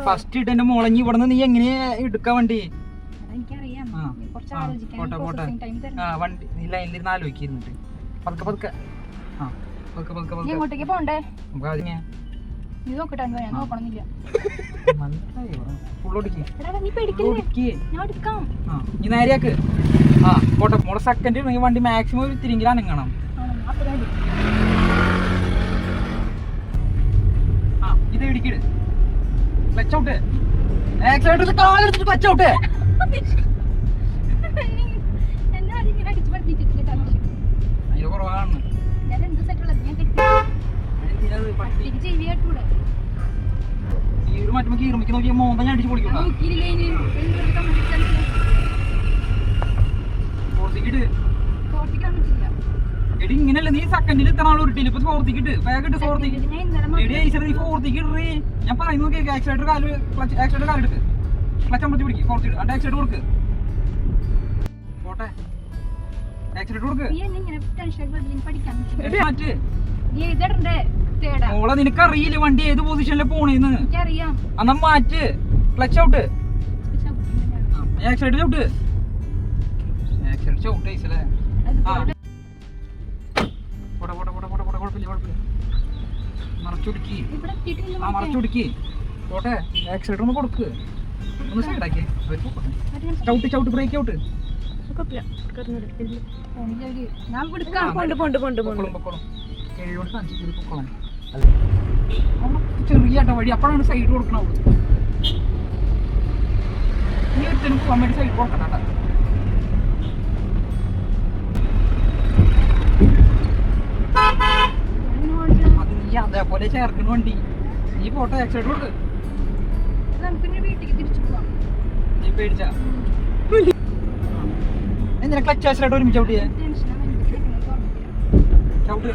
First ഇട്ടെ മോളഞ്ഞി ഇവിടെ നീ എങ്ങനെയാ എടുക്കാൻ വണ്ടി? വണ്ടി നീ ലൈനിലിരുന്ന് ആലോചിക്കിരുന്നിട്ട് പതുക്കെ പതുക്കെ എങ്ങോട്ടേക്ക് പോണ്ടേ? നീ നോക്കട്ടെ, ഞാൻ നോക്കണമെന്നില്ല. നീ നേരെയാക്ക്. ആ പോട്ടെ മോളെ സെക്കൻഡ് വണ്ടി മാക്സിമം ഒരു തിരിങ്കിലും അനങ്ങണം. ആ ഇത് ഇടിക്കിട് ക്ലച്ച് ഔട്ട്. ആക്സിലേറ്റർ കാലെടുത്തിട്ട് ക്ലച്ച് ഔട്ട്. അതിന് കുറവാണ്. മറ്റുമ്പോ കീറുമിക്ക് നോക്കിയ മോന്ത ഞാൻ അടിച്ചു പൊളിക്കും. എടി ഇങ്ങനല്ല, നീ സെക്കൻഡിൽ ഇത്ര നാൾ ഉരുട്ടില്ല. ഇപ്പൊ ഫോർത്തിക്കിട്ട് വേഗം ഫോർത്തിക്ക്. എടി ഐശ്വര്യ നീ ഫോർത്തിക്ക് ഇടറി. ഞാൻ പറയുന്നു കേക്ക്. ആക്സിലേറ്റർ കാലെടുക്ക് ക്ലച്ച് അമർത്തി പിടിക്കും. ഫോർത്തിക്ക് അന്റെ ആക്സിലേറ്റർ കൊടുക്ക്. പോട്ടെ ആക്സിലേറ്റർ കൊടുക്ക്. മാറ്റ്. മോളെ നിനക്കറിയില്ല വണ്ടി ഏത് പൊസിഷനിലെ പോണേന്ന്. എന്നാ മാറ്റ്. Clutch out. ആക്സിലേറ്റർ ചവിട്ട്. ആക്സിലേറ്റർ ചവിട്ട് ഐസല്ലേ. ആ പോട്ടെ പോട്ടെ പോട്ടെ പോട്ടെ പോട്ടെ കുഴപ്പമില്ല കുഴപ്പമില്ല. മറച്ചുടിക്ക്. ആ മറച്ചുടിക്ക്. പോട്ടെ ആക്സിലേറ്റർ ഒന്ന് കൊടുക്ക്. ഒന്ന് സൈഡാക്കി. ചവിട്ട് ചവിട്ട് ബ്രേക്ക് ഔട്ട്. ചെറിയ വഴി അപ്പോഴാണ് സൈഡ് കൊടുക്കണം. നീ ഒരുത്തനും പോകാൻ വേണ്ടി സൈഡ് കൊടുക്കണ്ട. അത് നീ അതേപോലെ ചേർക്കണ വണ്ടി. നീ പോട്ടെ ആക്സിഡന്റ് കൊടുക്ക്. നീ പേടിച്ച എന്തിനാ ക്ലച്ച് ആക്സിലേറ്റർ ഒരുമിച്ച് ചവിട്ടിയേ? ചവിട്ട്.